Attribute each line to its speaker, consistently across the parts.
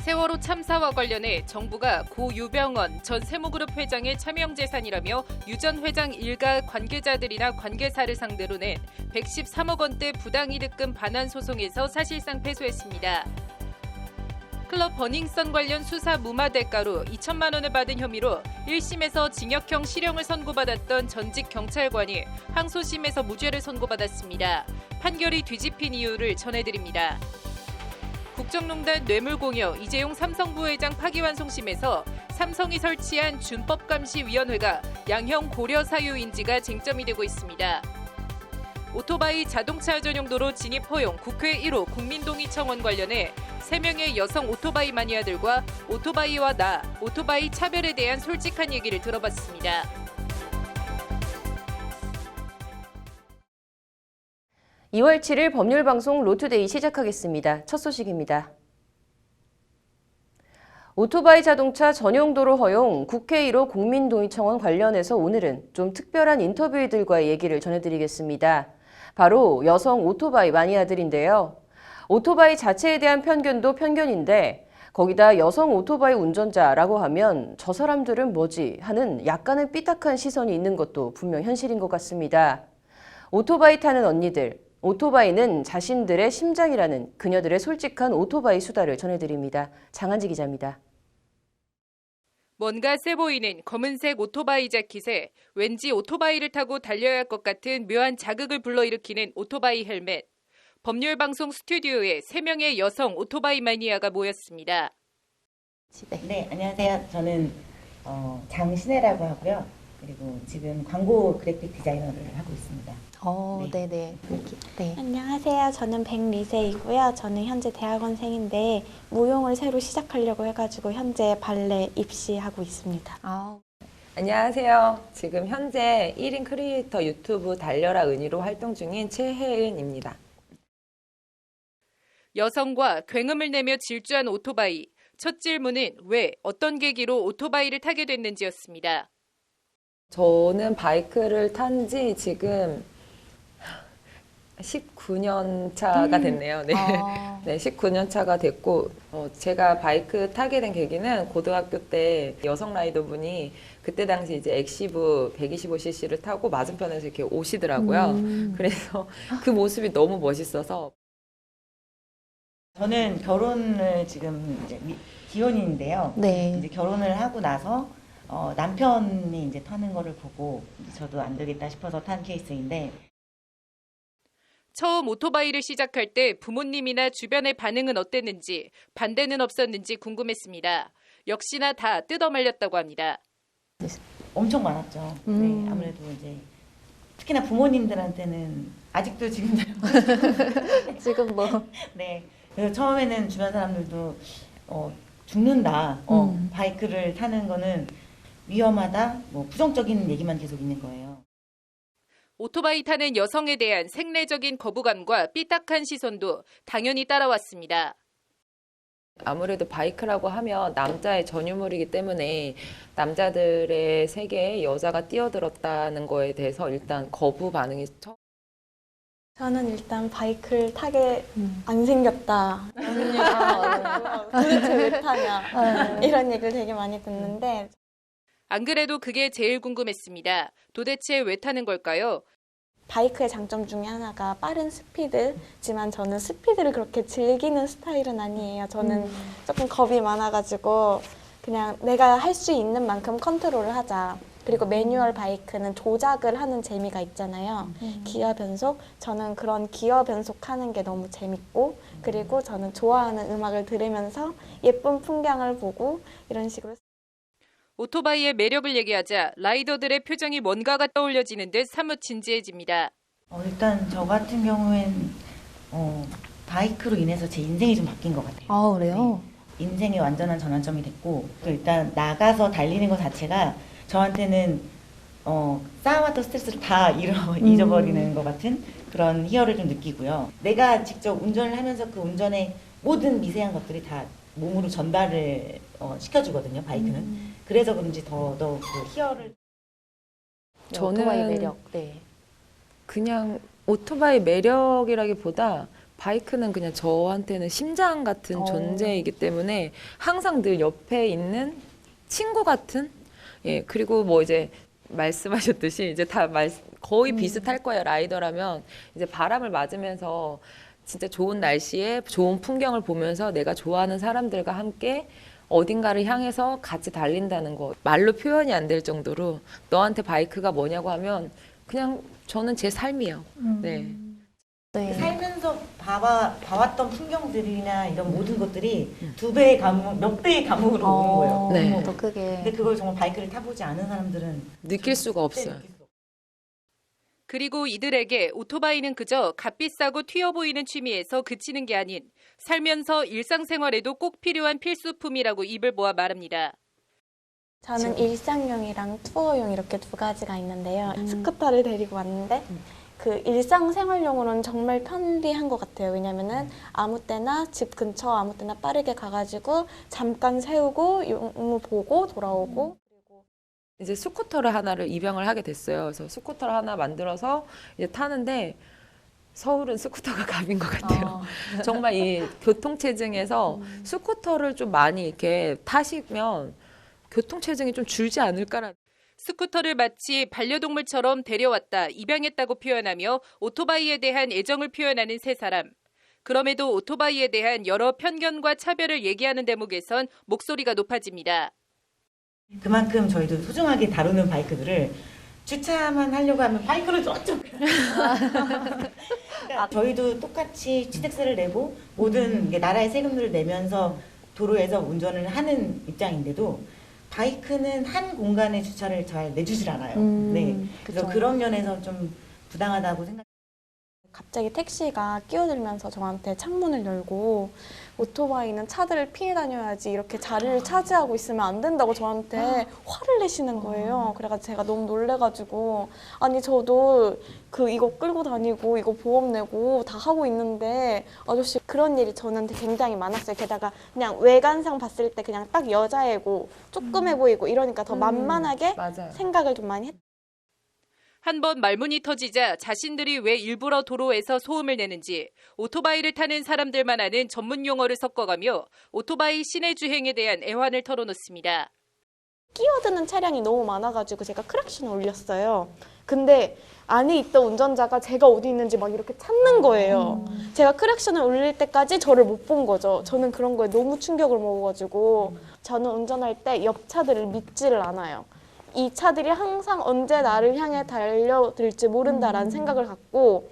Speaker 1: 세월호 참사와 관련해 정부가 고 유병언 전 세무그룹 회장의 차명재산이라며 유 전 회장 일가 관계자들이나 관계사를 상대로 낸 113억 원대 부당이득금 반환 소송에서 사실상 패소했습니다. 클럽 버닝썬 관련 수사 무마 대가로 2천만 원을 받은 혐의로 1심에서 징역형 실형을 선고받았던 전직 경찰관이 항소심에서 무죄를 선고받았습니다. 판결이 뒤집힌 이유를 전해드립니다. 국정농단 뇌물공여 이재용 삼성부회장 파기환송심에서 삼성이 설치한 준법감시위원회가 양형 고려 사유인지가 쟁점이 되고 있습니다. 오토바이 자동차 전용 도로 진입 허용 국회 1호 국민동의 청원 관련해 3명의 여성 오토바이 마니아들과 오토바이와 오토바이 차별에 대한 솔직한 얘기를 들어봤습니다.
Speaker 2: (2월 7일) 법률방송 로투데이 시작하겠습니다. 첫 소식입니다. 오토바이 자동차 전용도로 허용 국회 1호 국민동의청원 관련해서 오늘은 좀 특별한 인터뷰이들과의 얘기를 전해드리겠습니다. 바로 여성 오토바이 마니아들인데요. 오토바이 자체에 대한 편견도 편견인데 거기다 여성 오토바이 운전자라고 하면 저 사람들은 뭐지 하는 약간의 삐딱한 시선이 있는 것도 분명 현실인 것 같습니다. 오토바이 타는 언니들, 오토바이는 자신들의 심장이라는 그녀들의 솔직한 오토바이 수다를 전해드립니다. 장한지 기자입니다.
Speaker 1: 뭔가 세 보이는 검은색 오토바이 자켓에 왠지 오토바이를 타고 달려야 할 것 같은 묘한 자극을 불러일으키는 오토바이 헬멧. 법률방송 스튜디오에 3명의 여성 오토바이 마니아가 모였습니다.
Speaker 3: 네, 안녕하세요. 저는 장신혜라고 하고요. 그리고 지금 광고 그래픽 디자이너를 하고 있습니다.
Speaker 4: 네네. 네.
Speaker 5: 안녕하세요. 저는 백리세이고요. 저는 현재 대학원생인데 무용을 새로 시작하려고 해가지고 현재 발레 입시하고 있습니다.
Speaker 6: 안녕하세요. 지금 현재 1인 크리에이터 유튜브 달려라 은희로 활동 중인 최혜은입니다.
Speaker 1: 여성과 굉음을 내며 질주한 오토바이. 첫 질문은 왜, 어떤 계기로 오토바이를 타게 됐는지였습니다.
Speaker 6: 저는 바이크를 탄 지 지금 19년 차가 됐네요. 네. 네, 19년 차가 됐고, 제가 바이크 타게 된 계기는 고등학교 때 여성 라이더분이 그때 당시 이제 엑시브 125cc를 타고 맞은편에서 이렇게 오시더라고요. 그래서 그 모습이 너무 멋있어서.
Speaker 3: 저는 결혼을 지금 이제 기혼인데요.
Speaker 4: 네.
Speaker 3: 이제 결혼을 하고 나서 남편이 이제 타는 거를 보고 저도 안 되겠다 싶어서 탄 케이스인데.
Speaker 1: 처음 오토바이를 시작할 때 부모님이나 주변의 반응은 어땠는지, 반대는 없었는지 궁금했습니다. 역시나 다 뜯어말렸다고 합니다.
Speaker 3: 엄청 많았죠. 네, 아무래도 이제 특히나 부모님들한테는 아직도 지금도
Speaker 4: 지금 뭐.
Speaker 3: 네. 그래서 처음에는 주변 사람들도 죽는다. 바이크를 타는 거는 위험하다. 뭐 부정적인 얘기만 계속 있는 거예요.
Speaker 1: 오토바이 타는 여성에 대한 생리적인 거부감과 삐딱한 시선도 당연히 따라왔습니다.
Speaker 6: 아무래도 바이크라고 하면 남자의 전유물이기 때문에 남자들의 세계에 여자가 뛰어들었다는 거에 대해서 일단 거부 반응이
Speaker 5: 저는 일단 바이크를 타게 안 생겼다. 도대체 왜 타냐. 이런 얘기를 되게 많이 듣는데
Speaker 1: 안 그래도 그게 제일 궁금했습니다. 도대체 왜 타는 걸까요?
Speaker 5: 바이크의 장점 중에 하나가 빠른 스피드지만 저는 스피드를 그렇게 즐기는 스타일은 아니에요. 저는 조금 겁이 많아가지고 그냥 내가 할 수 있는 만큼 컨트롤을 하자. 그리고 매뉴얼 바이크는 조작을 하는 재미가 있잖아요. 기어 변속. 저는 그런 기어 변속하는 게 너무 재밌고 그리고 저는 좋아하는 음악을 들으면서 예쁜 풍경을 보고 이런 식으로.
Speaker 1: 오토바이의 매력을 얘기하자 라이더들의 표정이 뭔가가 떠올려지는 듯 사뭇 진지해집니다.
Speaker 3: 일단 저 같은 경우엔 바이크로 인해서 제 인생이 좀 바뀐 것 같아요.
Speaker 4: 그래요?
Speaker 3: 네. 인생의 완전한 전환점이 됐고 일단 나가서 달리는 것 자체가 저한테는 쌓아왔던 스트레스를 다 잊어버리는 것 같은 그런 희열을 좀 느끼고요. 내가 직접 운전을 하면서 그 운전의 모든 미세한 것들이 다 몸으로 전달을 시켜주거든요. 바이크는. 그래서 그런지 더더욱 그 희열을.
Speaker 6: 저는
Speaker 4: 오토바이 매력. 네.
Speaker 6: 그냥 오토바이 매력이라기보다 바이크는 그냥 저한테는 심장 같은 존재이기 때문에 항상 늘 옆에 있는 친구 같은, 예, 그리고 뭐 이제 말씀하셨듯이 이제 거의 비슷할 거예요. 라이더라면 이제 바람을 맞으면서 진짜 좋은 날씨에 좋은 풍경을 보면서 내가 좋아하는 사람들과 함께 어딘가를 향해서 같이 달린다는 거 말로 표현이 안 될 정도로 너한테 바이크가 뭐냐고 하면 그냥 저는 제 삶이에요. 네.
Speaker 4: 네.
Speaker 3: 살면서 봐왔던 풍경들이나 이런 모든 것들이 두 배의 감흥, 몇 배의 감흥으로 오는 거예요.
Speaker 6: 네.
Speaker 4: 더 크게.
Speaker 3: 근데 그걸 정말 바이크를 타보지 않은 사람들은
Speaker 6: 느낄 수가 없어요.
Speaker 3: 느낄 수가
Speaker 1: 그리고 이들에게 오토바이는 그저 값비싸고 튀어 보이는 취미에서 그치는 게 아닌 살면서 일상생활에도 꼭 필요한 필수품이라고 입을 모아 말합니다.
Speaker 5: 저는 일상용이랑 투어용 이렇게 두 가지가 있는데요. 스쿠터를 데리고 왔는데 그 일상생활용으로는 정말 편리한 것 같아요. 왜냐면은 아무 때나 집 근처 아무 때나 빠르게 가가지고 잠깐 세우고 용무 보고 돌아오고.
Speaker 6: 이제 스쿠터를 하나를 입양을 하게 됐어요. 그래서 스쿠터를 하나 만들어서 이제 타는데 서울은 스쿠터가 갑인 것 같아요. 정말 이 교통체증에서 스쿠터를 좀 많이 이렇게 타시면 교통체증이 좀 줄지 않을까라는.
Speaker 1: 스쿠터를 마치 반려동물처럼 데려왔다, 입양했다고 표현하며 오토바이에 대한 애정을 표현하는 세 사람. 그럼에도 오토바이에 대한 여러 편견과 차별을 얘기하는 대목에선 목소리가 높아집니다.
Speaker 3: 그만큼 저희도 소중하게 다루는 바이크들을 주차만 하려고 하면 바이크를 저쪽. 그러니까 저희도 똑같이 취득세를 내고 모든 나라의 세금들을 내면서 도로에서 운전을 하는 입장인데도 바이크는 한 공간에 주차를 잘 내주질 않아요. 네. 그래서
Speaker 4: 그쵸.
Speaker 3: 그런 면에서 좀 부당하다고 생각.
Speaker 5: 갑자기 택시가 끼어들면서 저한테 창문을 열고 오토바이는 차들을 피해 다녀야지 이렇게 자리를 차지하고 있으면 안 된다고 저한테 화를 내시는 거예요. 그래가지고 제가 너무 놀래가지고 아니 저도 이거 끌고 다니고 이거 보험 내고 다 하고 있는데 아저씨 그런 일이 저한테 굉장히 많았어요. 게다가 그냥 외관상 봤을 때 그냥 딱 여자애고 조그매 보이고 이러니까 더 만만하게
Speaker 6: 맞아요.
Speaker 5: 생각을 좀 많이 했어요.
Speaker 1: 한번 말문이 터지자 자신들이 왜 일부러 도로에서 소음을 내는지 오토바이를 타는 사람들만 아는 전문 용어를 섞어가며 오토바이 시내 주행에 대한 애환을 털어놓습니다.
Speaker 5: 끼어드는 차량이 너무 많아가지고 제가 크랙션을 울렸어요. 근데 안에 있던 운전자가 제가 어디 있는지 막 이렇게 찾는 거예요. 제가 크랙션을 울릴 때까지 저를 못 본 거죠. 저는 그런 거에 너무 충격을 먹어가지고 저는 운전할 때 옆 차들을 믿지를 않아요. 이 차들이 항상 언제 나를 향해 달려들지 모른다라는 생각을 갖고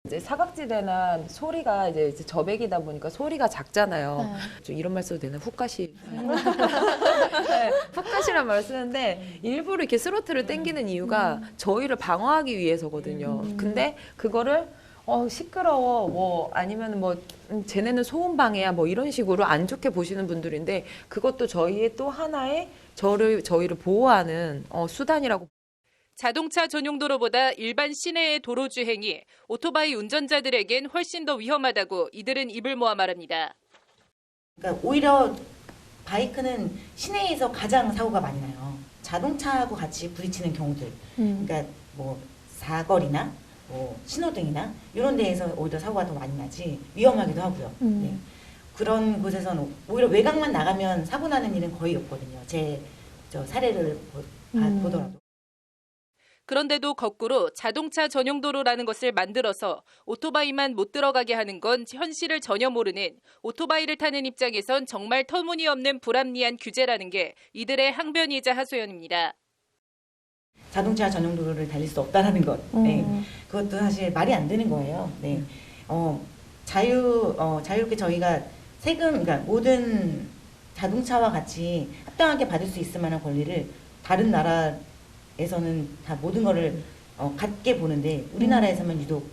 Speaker 6: 이제 사각지대나 소리가 이제 저백이다 보니까 소리가 작잖아요. 좀 이런 말 써도 되나? 훅가시. 네, 훅가시란 말을 쓰는데 일부러 이렇게 스로틀을 당기는 이유가 저희를 방어하기 위해서거든요. 근데 그거를 시끄러워 뭐 아니면 뭐 쟤네는 소음 방해야 뭐 이런 식으로 안 좋게 보시는 분들인데 그것도 저희의 또 하나의 저희를 보호하는 수단이라고.
Speaker 1: 자동차 전용 도로보다 일반 시내의 도로 주행이 오토바이 운전자들에겐 훨씬 더 위험하다고 이들은 입을 모아 말합니다.
Speaker 3: 그러니까 오히려 바이크는 시내에서 가장 사고가 많이 나요. 자동차하고 같이 부딪히는 경우들. 그러니까 뭐 사거리나 뭐 신호등이나 이런 데에서 오히려 사고가 더 많이 나지 위험하기도 하고요. 네. 그런 곳에서는 오히려 외곽만 나가면 사고 나는 일은 거의 없거든요. 저 사례를 보더라도.
Speaker 1: 그런데도 거꾸로 자동차 전용 도로라는 것을 만들어서 오토바이만 못 들어가게 하는 건 현실을 전혀 모르는 오토바이를 타는 입장에선 정말 터무니없는 불합리한 규제라는 게 이들의 항변이자 하소연입니다.
Speaker 3: 자동차 전용 도로를 달릴 수 없다라는 것. 네. 그것도 사실 말이 안 되는 거예요. 네. 자유롭게 저희가 세금, 그러니까 모든 자동차와 같이 합당하게 받을 수 있을 만한 권리를 다른 나라에서는 다 모든 거를 같게 보는데 우리나라에서만 유독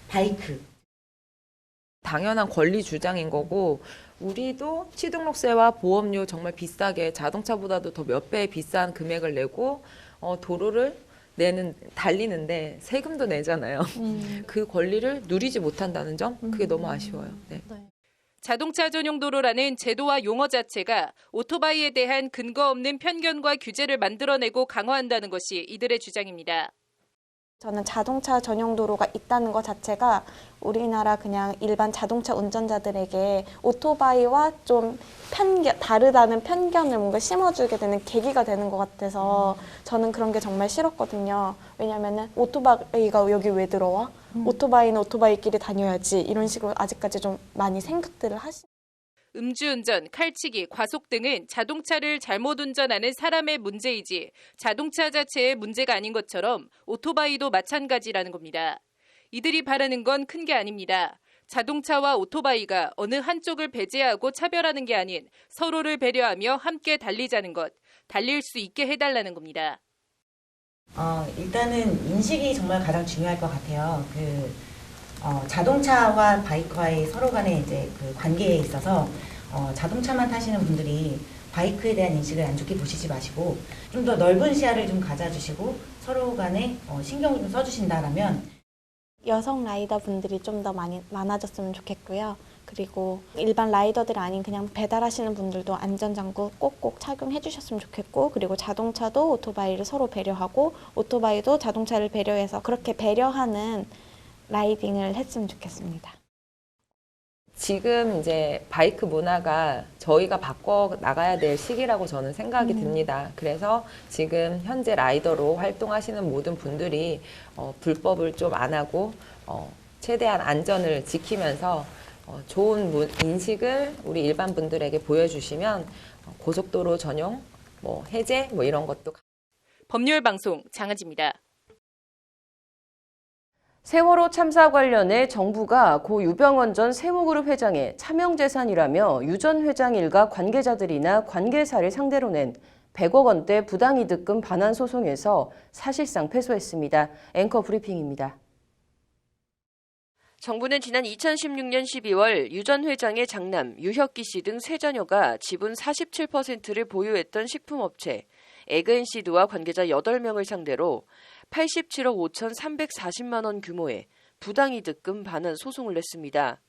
Speaker 3: 바이크.
Speaker 6: 당연한 권리 주장인 거고 우리도 취등록세와 보험료 정말 비싸게 자동차보다도 더 몇 배 비싼 금액을 내고 도로를 달리는데 세금도 내잖아요. 그 권리를 누리지 못한다는 점 그게 너무 아쉬워요. 네.
Speaker 1: 자동차 전용 도로라는 제도와 용어 자체가 오토바이에 대한 근거 없는 편견과 규제를 만들어내고 강화한다는 것이 이들의 주장입니다.
Speaker 5: 저는 자동차 전용 도로가 있다는 것 자체가 우리나라 그냥 일반 자동차 운전자들에게 오토바이와 좀 다르다는 편견을 뭔가 심어주게 되는 계기가 되는 것 같아서 저는 그런 게 정말 싫었거든요. 왜냐면은 오토바이가 여기 왜 들어와? 오토바이는 오토바이끼리 다녀야지. 이런 식으로 아직까지 좀 많이 생각들을
Speaker 1: 음주운전, 칼치기, 과속 등은 자동차를 잘못 운전하는 사람의 문제이지 자동차 자체의 문제가 아닌 것처럼 오토바이도 마찬가지라는 겁니다. 이들이 바라는 건 큰 게 아닙니다. 자동차와 오토바이가 어느 한쪽을 배제하고 차별하는 게 아닌 서로를 배려하며 함께 달리자는 것, 달릴 수 있게 해달라는 겁니다.
Speaker 3: 일단은 인식이 정말 가장 중요할 것 같아요. 자동차와 바이크와의 서로 간의 이제 그 관계에 있어서 자동차만 타시는 분들이 바이크에 대한 인식을 안 좋게 보시지 마시고 좀 더 넓은 시야를 좀 가져주시고 서로 간에 신경을 좀 써주신다라면
Speaker 5: 여성 라이더 분들이 좀 더 많아졌으면 좋겠고요. 그리고 일반 라이더들이 아닌 그냥 배달하시는 분들도 안전장구 꼭꼭 착용해 주셨으면 좋겠고, 그리고 자동차도 오토바이를 서로 배려하고 오토바이도 자동차를 배려해서 그렇게 배려하는 라이딩을 했으면 좋겠습니다.
Speaker 6: 지금 이제 바이크 문화가 저희가 바꿔 나가야 될 시기라고 저는 생각이 듭니다. 그래서 지금 현재 라이더로 활동하시는 모든 분들이 불법을 좀 안 하고 최대한 안전을 지키면서 좋은 인식을 우리 일반 분들에게 보여주시면 고속도로 전용, 해제 이런 것도.
Speaker 1: 법률방송 장하지입니다.
Speaker 2: 세월호 참사 관련해 정부가 고 유병언 전 세무그룹 회장의 차명재산이라며 유 전 회장 일가 관계자들이나 관계사를 상대로 낸 100억 원대 부당이득금 반환 소송에서 사실상 패소했습니다. 앵커 브리핑입니다. 정부는 지난 2016년 12월 유 전 회장의 장남 유혁기 씨 등 세 자녀가 지분 47%를 보유했던 식품업체 에그앤시드와 관계자 8명을 상대로 87억 5,340만 원 규모의 부당이득금 반환 소송을 냈습니다.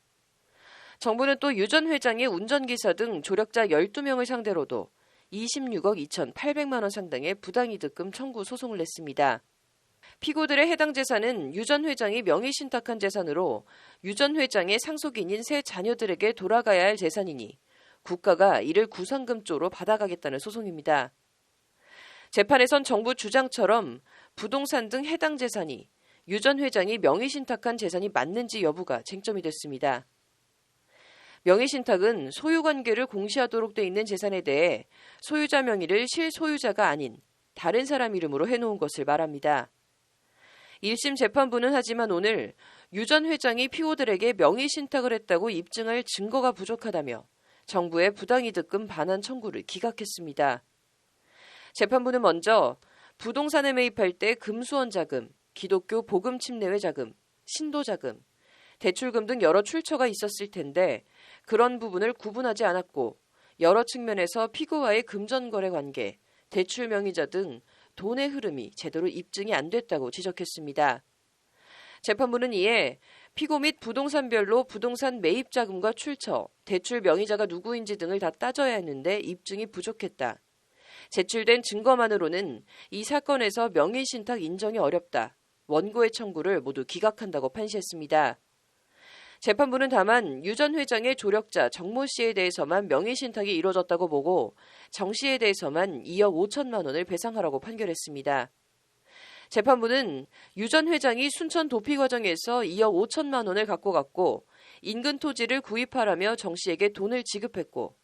Speaker 2: 정부는 또 유 전 회장의 운전기사 등 조력자 12명을 상대로도 26억 2,800만 원 상당의 부당이득금 청구 소송을 냈습니다. 피고들의 해당 재산은 유 전 회장이 명의신탁한 재산으로 유 전 회장의 상속인인 세 자녀들에게 돌아가야 할 재산이니 국가가 이를 구상금조로 받아가겠다는 소송입니다. 재판에선 정부 주장처럼 부동산 등 해당 재산이 유 전 회장이 명의신탁한 재산이 맞는지 여부가 쟁점이 됐습니다. 명의신탁은 소유관계를 공시하도록 돼 있는 재산에 대해 소유자 명의를 실소유자가 아닌 다른 사람 이름으로 해놓은 것을 말합니다. 1심 재판부는 하지만 오늘 유 전 회장이 피고들에게 명의신탁을 했다고 입증할 증거가 부족하다며 정부의 부당이득금 반환 청구를 기각했습니다. 재판부는 먼저 부동산에 매입할 때 금수원 자금, 기독교 복음 침례회 자금, 신도 자금, 대출금 등 여러 출처가 있었을 텐데 그런 부분을 구분하지 않았고 여러 측면에서 피고와의 금전거래 관계, 대출 명의자 등 돈의 흐름이 제대로 입증이 안 됐다고 지적했습니다. 재판부는 이에 피고 및 부동산별로 부동산 매입 자금과 출처, 대출 명의자가 누구인지 등을 다 따져야 했는데 입증이 부족했다. 제출된 증거만으로는 이 사건에서 명의신탁 인정이 어렵다. 원고의 청구를 모두 기각한다고 판시했습니다. 재판부는 다만 유 전 회장의 조력자 정모 씨에 대해서만 명의신탁이 이루어졌다고 보고 정 씨에 대해서만 2억 5천만 원을 배상하라고 판결했습니다. 재판부는 유 전 회장이 순천 도피 과정에서 2억 5천만 원을 갖고 갔고 인근 토지를 구입하라며 정 씨에게 돈을 지급했고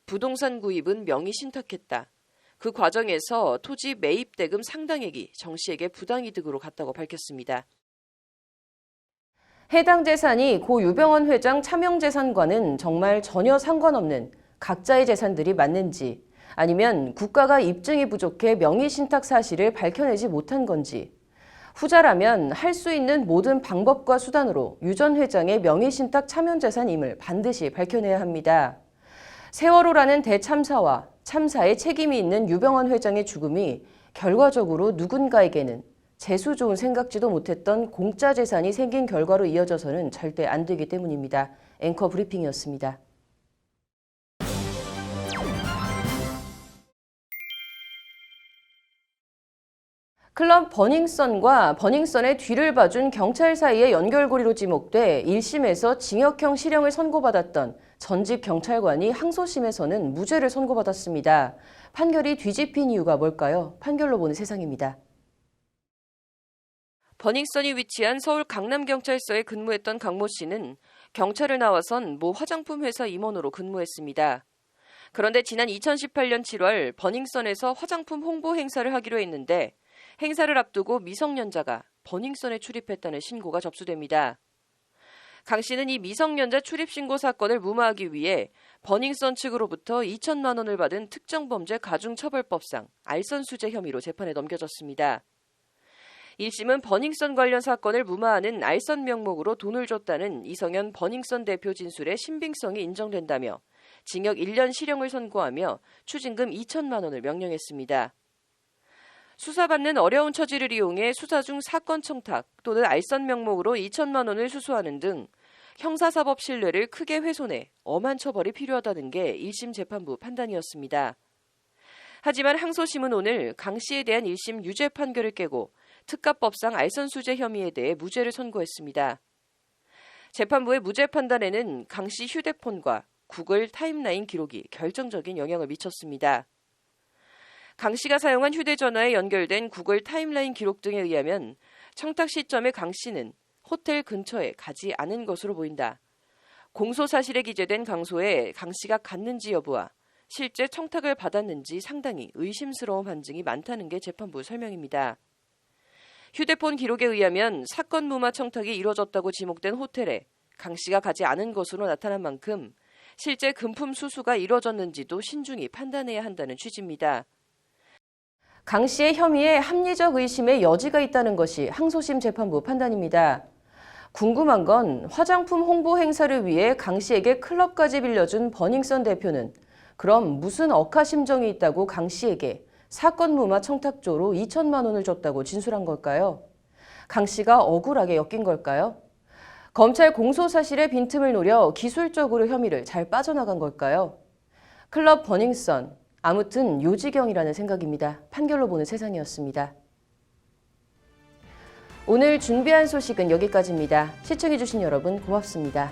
Speaker 2: 부동산 구입은 명의신탁했다. 그 과정에서 토지 매입 대금 상당액이 정 씨에게 부당이득으로 갔다고 밝혔습니다. 해당 재산이 고 유병언 회장 차명재산과는 정말 전혀 상관없는 각자의 재산들이 맞는지 아니면 국가가 입증이 부족해 명의신탁 사실을 밝혀내지 못한 건지 후자라면 할 수 있는 모든 방법과 수단으로 유 전 회장의 명의신탁 차명재산임을 반드시 밝혀내야 합니다. 세월호라는 대참사와 참사에 책임이 있는 유병언 회장의 죽음이 결과적으로 누군가에게는 재수 좋은 생각지도 못했던 공짜 재산이 생긴 결과로 이어져서는 절대 안 되기 때문입니다. 앵커 브리핑이었습니다. 클럽 버닝썬과 버닝썬의 뒤를 봐준 경찰 사이의 연결고리로 지목돼 1심에서 징역형 실형을 선고받았던 전직 경찰관이 항소심에서는 무죄를 선고받았습니다. 판결이 뒤집힌 이유가 뭘까요? 판결로 보는 세상입니다. 버닝썬이 위치한 서울 강남경찰서에 근무했던 강모 씨는 경찰을 나와선 모 화장품 회사 임원으로 근무했습니다. 그런데 지난 2018년 7월 버닝썬에서 화장품 홍보 행사를 하기로 했는데 행사를 앞두고 미성년자가 버닝썬에 출입했다는 신고가 접수됩니다. 강 씨는 이 미성년자 출입 신고 사건을 무마하기 위해 버닝썬 측으로부터 2천만 원을 받은 특정범죄 가중처벌법상 알선수재 혐의로 재판에 넘겨졌습니다. 1심은 버닝썬 관련 사건을 무마하는 알선 명목으로 돈을 줬다는 이성현 버닝썬 대표 진술의 신빙성이 인정된다며 징역 1년 실형을 선고하며 추징금 2천만 원을 명령했습니다. 수사받는 어려운 처지를 이용해 수사 중 사건 청탁 또는 알선 명목으로 2천만 원을 수수하는 등 형사사법 신뢰를 크게 훼손해 엄한 처벌이 필요하다는 게 1심 재판부 판단이었습니다. 하지만 항소심은 오늘 강 씨에 대한 1심 유죄 판결을 깨고 특가법상 알선수재 혐의에 대해 무죄를 선고했습니다. 재판부의 무죄 판단에는 강 씨 휴대폰과 구글 타임라인 기록이 결정적인 영향을 미쳤습니다. 강 씨가 사용한 휴대전화에 연결된 구글 타임라인 기록 등에 의하면 청탁 시점에 강 씨는 호텔 근처에 가지 않은 것으로 보인다. 공소 사실에 기재된 강소에 강 씨가 갔는지 여부와 실제 청탁을 받았는지 상당히 의심스러운 반증이 많다는 게 재판부 설명입니다. 휴대폰 기록에 의하면 사건 무마 청탁이 이뤄졌다고 지목된 호텔에 강 씨가 가지 않은 것으로 나타난 만큼 실제 금품 수수가 이뤄졌는지도 신중히 판단해야 한다는 취지입니다. 강 씨의 혐의에 합리적 의심의 여지가 있다는 것이 항소심 재판부 판단입니다. 궁금한 건 화장품 홍보 행사를 위해 강 씨에게 클럽까지 빌려준 버닝썬 대표는 그럼 무슨 억하심정이 있다고 강 씨에게 사건 무마 청탁조로 2천만 원을 줬다고 진술한 걸까요? 강 씨가 억울하게 엮인 걸까요? 검찰 공소 사실의 빈틈을 노려 기술적으로 혐의를 잘 빠져나간 걸까요? 클럽 버닝썬, 아무튼 요지경이라는 생각입니다. 판결로 보는 세상이었습니다. 오늘 준비한 소식은 여기까지입니다. 시청해주신 여러분 고맙습니다.